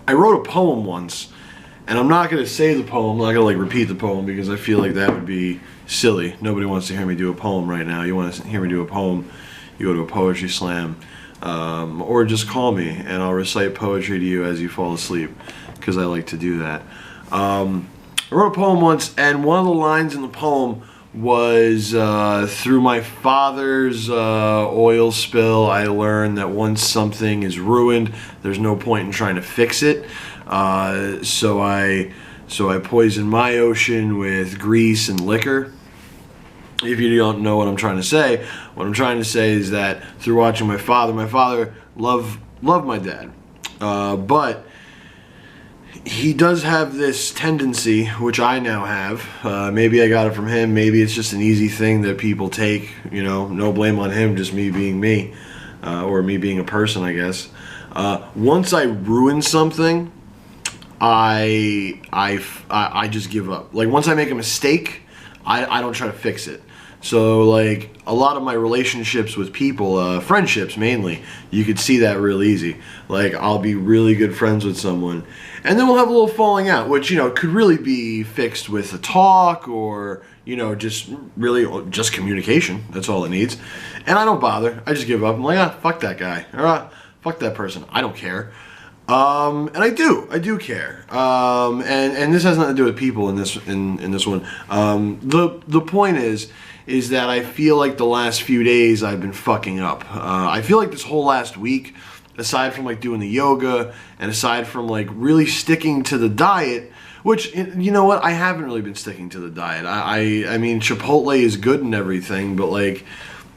I wrote a poem once, and I'm not going to say the poem, I'm not going to like repeat the poem because I feel like that would be silly. Nobody wants to hear me do a poem right now. You want to hear me do a poem, you go to a poetry slam, or just call me and I'll recite poetry to you as you fall asleep, because I like to do that. I wrote a poem once, and one of the lines in the poem was, through my father's oil spill, I learned that once something is ruined, there's no point in trying to fix it. So I poisoned my ocean with grease and liquor. If you don't know what I'm trying to say, what I'm trying to say is that through watching my father loved my dad, but he does have this tendency, which I now have. Maybe I got it from him. Maybe it's just an easy thing that people take. You know, no blame on him, just me being me, or me being a person, I guess. Once I ruin something, I just give up. Like once I make a mistake, I don't try to fix it. So like a lot of my relationships with people, friendships mainly, you could see that real easy. Like I'll be really good friends with someone, and then we'll have a little falling out, which, you know, could really be fixed with a talk, or, you know, just communication. That's all it needs. And I don't bother. I just give up. I'm like, fuck that guy, or fuck that person. I don't care. And I do care. And this has nothing to do with people in this one. The point is that I feel like the last few days I've been fucking up. I feel like this whole last week, aside from like doing the yoga and aside from like really sticking to the diet, which, you know what, I haven't really been sticking to the diet. I mean, Chipotle is good and everything, but like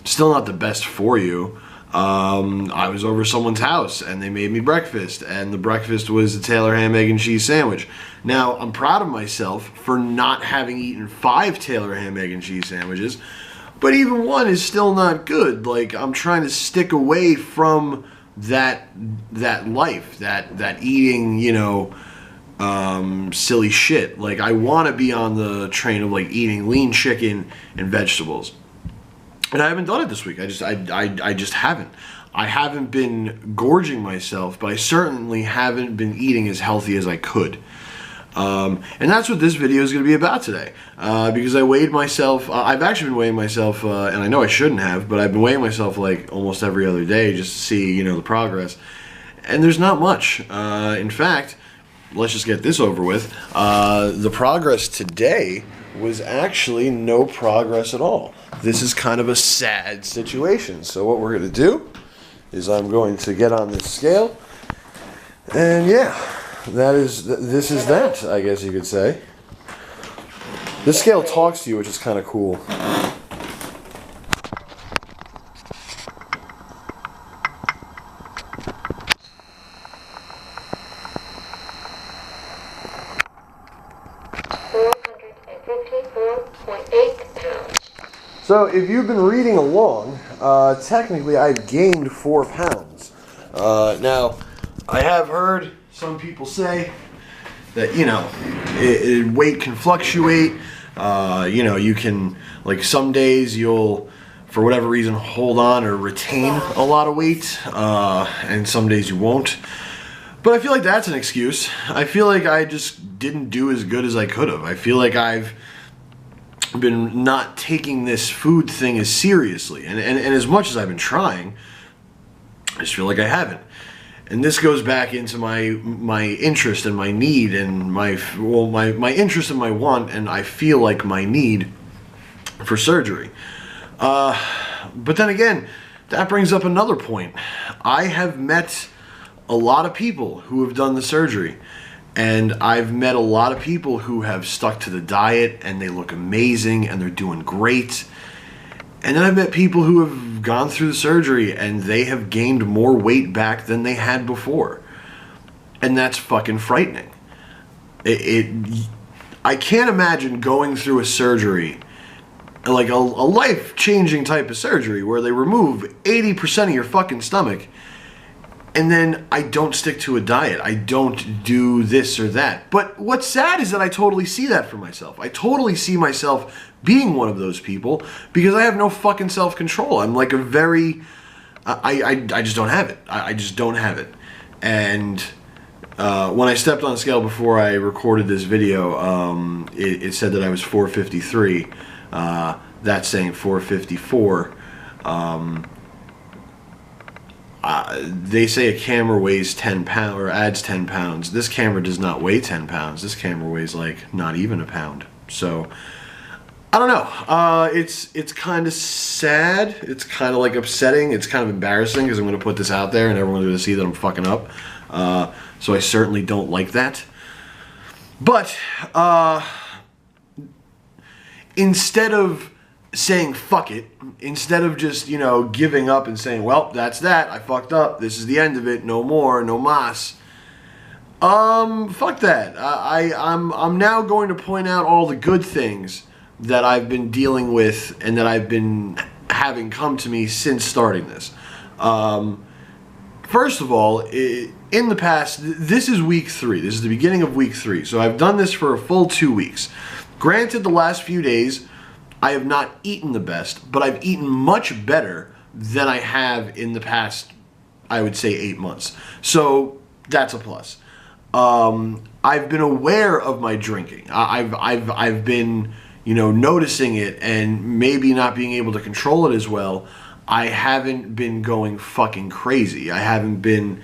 still not the best for you. I was over someone's house and they made me breakfast, and the breakfast was a Taylor ham, egg, and cheese sandwich. Now, I'm proud of myself for not having eaten 5 Taylor ham, egg, and cheese sandwiches, but even one is still not good. Like, I'm trying to stick away from that life, that eating, you know, silly shit. Like, I want to be on the train of like eating lean chicken and vegetables. And I haven't done it this week. I just haven't. I haven't been gorging myself, but I certainly haven't been eating as healthy as I could. And that's what this video is going to be about today. Because I weighed myself. I've actually been weighing myself, and I know I shouldn't have, but I've been weighing myself like almost every other day just to see, you know, the progress. And there's not much. In fact, let's just get this over with. The progress today was actually no progress at all. This is kind of a sad situation. So what we're going to do is I'm going to get on this scale, and yeah, this is that, I guess you could say. This scale talks to you, which is kind of cool. So if you've been reading along, technically I've gained 4 pounds. Now, I have heard some people say that, you know, weight can fluctuate. You know, you can, like, some days you'll, for whatever reason, hold on or retain a lot of weight, and some days you won't. But I feel like that's an excuse. I feel like I just didn't do as good as I could have. I feel like I've been not taking this food thing as seriously, and as much as I've been trying, I just feel like I haven't. And this goes back into my interest and my need and my interest and my want, and I feel like my need for surgery. But then again, that brings up another point. I have met a lot of people who have done the surgery. And I've met a lot of people who have stuck to the diet and they look amazing and they're doing great. And then I've met people who have gone through the surgery and they have gained more weight back than they had before. And that's fucking frightening. I can't imagine going through a surgery, like a life-changing type of surgery where they remove 80% of your fucking stomach, and then I don't stick to a diet. I don't do this or that. But what's sad is that I totally see that for myself. I totally see myself being one of those people because I have no fucking self-control. I'm like a very... I just don't have it. I just don't have it. And when I stepped on the scale before I recorded this video, it said that I was 453. That's saying 454. They say a camera weighs 10 pounds or adds 10 pounds. This camera does not weigh 10 pounds. This camera weighs like not even a pound. So I don't know. It's kind of sad. It's kind of like upsetting. It's kind of embarrassing because I'm going to put this out there and everyone's going to see that I'm fucking up. So I certainly don't like that. But instead of saying fuck it, instead of just, you know, giving up and saying, well, that's that, I fucked up, this is the end of it, no more, no mas, fuck that. I'm now going to point out all the good things that I've been dealing with and that I've been having come to me since starting this. First of all, in the past, this is week 3. This is the beginning of week 3. So I've done this for a full 2 weeks. Granted, the last few days, I have not eaten the best, but I've eaten much better than I have in the past, I would say, 8 months. So that's a plus. I've been aware of my drinking. I've been, you know, noticing it and maybe not being able to control it as well. I haven't been going fucking crazy. I haven't been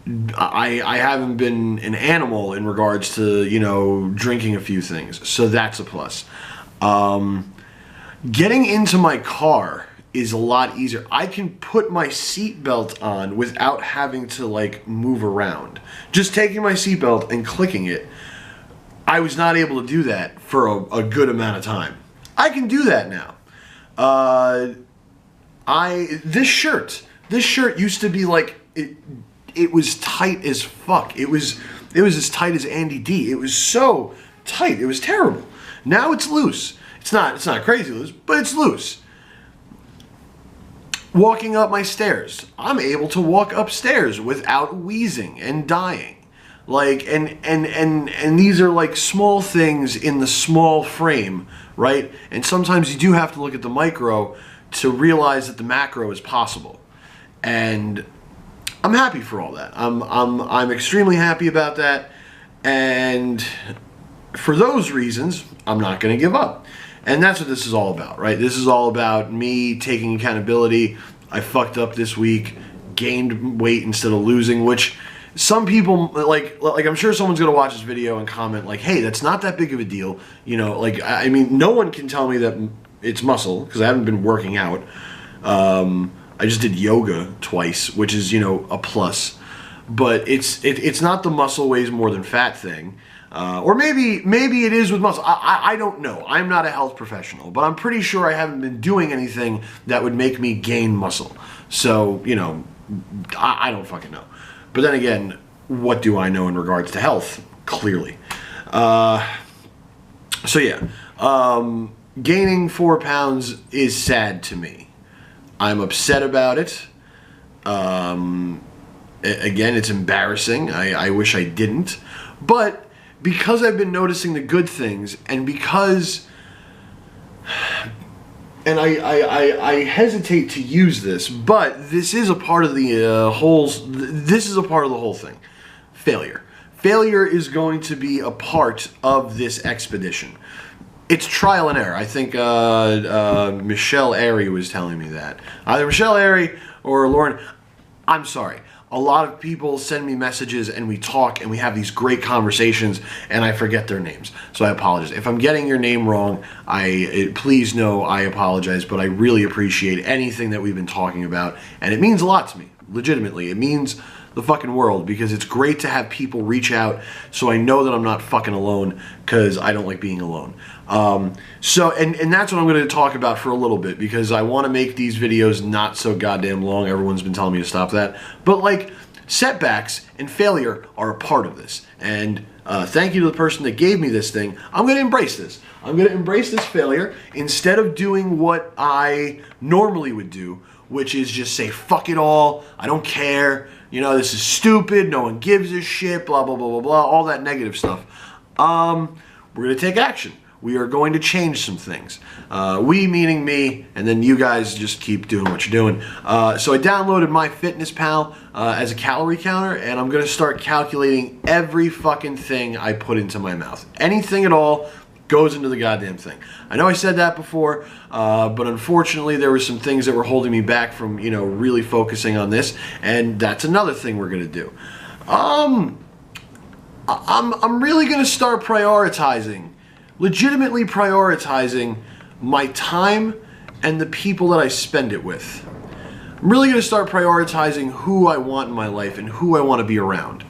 an animal in regards to, you know, drinking a few things. So that's a plus. Getting into my car is a lot easier. I can put my seatbelt on without having to like move around. Just taking my seatbelt and clicking it. I was not able to do that for a good amount of time. I can do that now. This shirt used to be like, it was tight as fuck. It was as tight as Andy D. It was so tight. It was terrible. Now it's loose. It's not crazy loose, but it's loose. Walking up my stairs, I'm able to walk upstairs without wheezing and dying. Like, and these are like small things in the small frame, right? And sometimes you do have to look at the micro to realize that the macro is possible. And I'm happy for all that. I'm extremely happy about that. And for those reasons, I'm not going to give up. And that's what this is all about, right? This is all about me taking accountability. I fucked up this week, gained weight instead of losing, which some people, like I'm sure someone's going to watch this video and comment like, hey, that's not that big of a deal. You know, like, I mean, no one can tell me that it's muscle because I haven't been working out. I just did yoga twice, which is, you know, a plus. But it's not the muscle weighs more than fat thing. Or maybe it is with muscle. I don't know. I'm not a health professional, but I'm pretty sure I haven't been doing anything that would make me gain muscle. So, you know, I don't fucking know. But then again, what do I know in regards to health? Clearly. So yeah, gaining 4 pounds is sad to me. I'm upset about it. Again, it's embarrassing. I wish I didn't. But because I've been noticing the good things, and because, and I hesitate to use this, but this is a part of the whole thing. Failure. Failure is going to be a part of this expedition. It's trial and error. I think Michelle Airy was telling me that. Either Michelle Airy or Lauren. I'm sorry. A lot of people send me messages and we talk and we have these great conversations and I forget their names. So I apologize. If I'm getting your name wrong, please know I apologize, but I really appreciate anything that we've been talking about. And it means a lot to me. Legitimately. It means the fucking world because it's great to have people reach out so I know that I'm not fucking alone because I don't like being alone. So that's what I'm going to talk about for a little bit because I want to make these videos not so goddamn long. Everyone's been telling me to stop that. But like setbacks and failure are a part of this. And thank you to the person that gave me this thing. I'm going to embrace this. I'm going to embrace this failure instead of doing what I normally would do, which is just say, fuck it all. I don't care. You know, this is stupid. No one gives a shit. Blah, blah, blah, blah, blah. All that negative stuff. We're going to take action. we are going to change some things. We meaning me, and then you guys just keep doing what you're doing. So I downloaded MyFitnessPal as a calorie counter, and I'm going to start calculating every fucking thing I put into my mouth. Anything at all goes into the goddamn thing. I know I said that before, but unfortunately there were some things that were holding me back from, really focusing on this, and that's another thing we're going to do. I'm really going to start legitimately prioritizing my time and the people that I spend it with. I'm really going to start prioritizing who I want in my life and who I want to be around.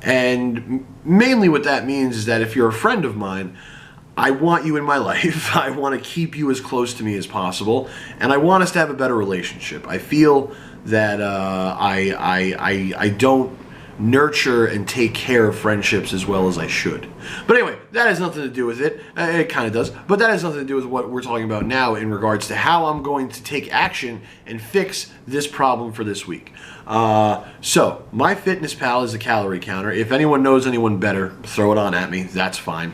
And mainly what that means is that if you're a friend of mine, I want you in my life. I want to keep you as close to me as possible, and I want us to have a better relationship. I feel that I don't nurture and take care of friendships as well as I should. But anyway, that has nothing to do with it. It kind of does, but that has nothing to do with what we're talking about now in regards to how I'm going to take action and fix this problem for this week. So, MyFitnessPal is a calorie counter. If anyone knows anyone better, throw it on at me. That's fine.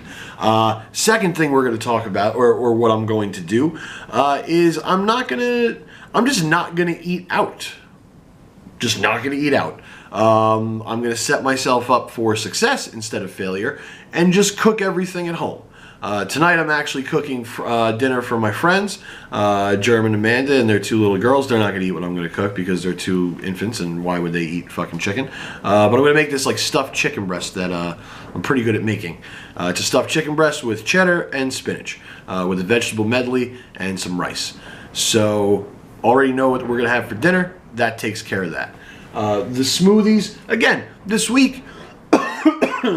Second thing we're going to talk about, or what I'm going to do, is I'm just not going to eat out. Just not going to eat out. I'm going to set myself up for success instead of failure and just cook everything at home. Tonight I'm actually cooking dinner for my friends, Jeremy and Amanda and their 2 little girls. They're not going to eat what I'm going to cook because they're 2 infants, and why would they eat fucking chicken? But I'm going to make this like stuffed chicken breast that I'm pretty good at making. It's a stuffed chicken breast with cheddar and spinach, with a vegetable medley and some rice. So already know what we're going to have for dinner. That takes care of that. The smoothies, again, this week,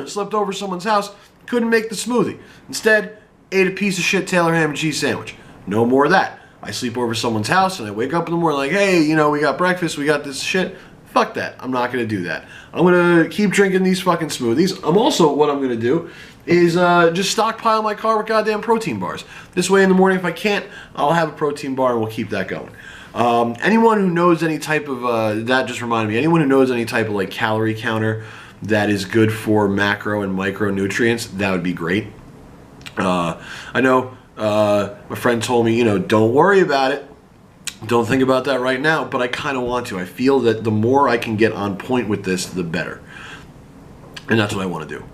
slept over someone's house, couldn't make the smoothie. Instead, ate a piece of shit Taylor ham and cheese sandwich. No more of that. I sleep over someone's house and I wake up in the morning like, hey, we got breakfast, we got this shit. Fuck that. I'm not going to do that. I'm going to keep drinking these fucking smoothies. What I'm going to do is just stockpile my car with goddamn protein bars. This way in the morning, if I can't, I'll have a protein bar and we'll keep that going. Anyone who knows any type of, that just reminded me, anyone who knows any type of like calorie counter that is good for macro and micronutrients, that would be great. I know my friend told me, don't worry about it. Don't think about that right now, but I kind of want to. I feel that the more I can get on point with this, the better. And that's what I want to do.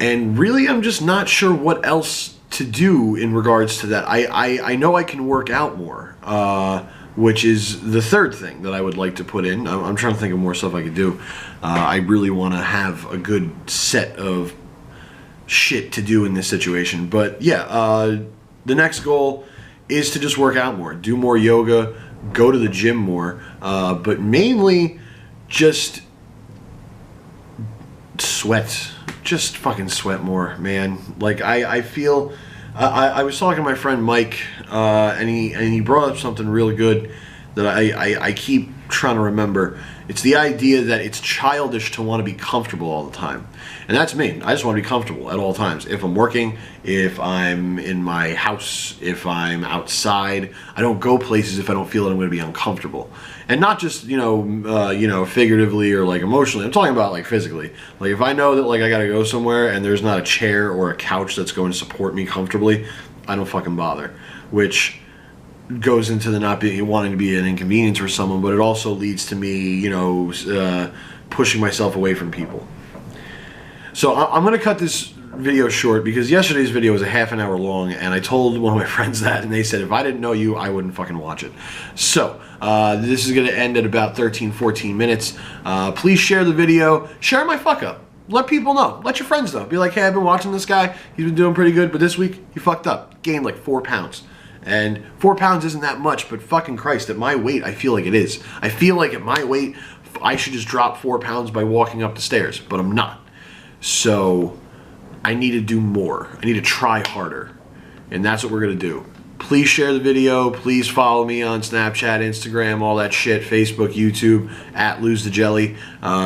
And really, I'm just not sure what else to do in regards to that. I know I can work out more, which is the third thing that I would like to put in. I'm trying to think of more stuff I could do. I really want to have a good set of shit to do in this situation. But yeah, the next goal is to just work out more, do more yoga, go to the gym more, but mainly just sweat. Just fucking sweat more, man. Like I feel, I was talking to my friend Mike, and he brought up something really good that I keep trying to remember. It's the idea that it's childish to want to be comfortable all the time. And that's me. I just want to be comfortable at all times. If I'm working, if I'm in my house, if I'm outside, I don't go places if I don't feel that I'm going to be uncomfortable. And not just, figuratively or like emotionally. I'm talking about like physically. Like if I know that like I got to go somewhere and there's not a chair or a couch that's going to support me comfortably, I don't fucking bother. Which goes into the not being wanting to be an inconvenience for someone, but it also leads to me, pushing myself away from people. So I'm going to cut this video short because yesterday's video was a half an hour long, and I told one of my friends that, and they said if I didn't know you, I wouldn't fucking watch it. So this is going to end at about 13-14 minutes. Please share the video. Share my fuck up. Let people know. Let your friends know. Be like, hey, I've been watching this guy. He's been doing pretty good, but this week he fucked up. Gained like 4 pounds. And 4 pounds isn't that much, but fucking Christ, at my weight, I feel like it is. I feel like at my weight, I should just drop 4 pounds by walking up the stairs, but I'm not. So I need to do more. I need to try harder. And that's what we're going to do. Please share the video. Please follow me on Snapchat, Instagram, all that shit, Facebook, YouTube, at Lose the Jelly.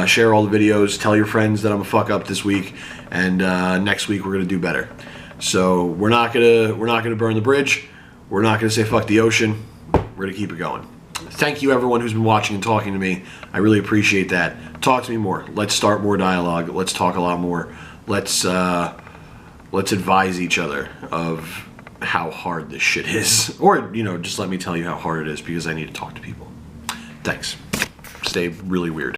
Share all the videos. Tell your friends that I'm a fuck up this week. And next week we're going to do better. So we're not gonna burn the bridge. We're not going to say fuck the ocean. We're going to keep it going. Thank you everyone who's been watching and talking to me. I really appreciate that. Talk to me more. Let's start more dialogue. Let's talk a lot more. Let's let's advise each other of how hard this shit is. Or, you know, just let me tell you how hard it is because I need to talk to people. Thanks. Stay really weird.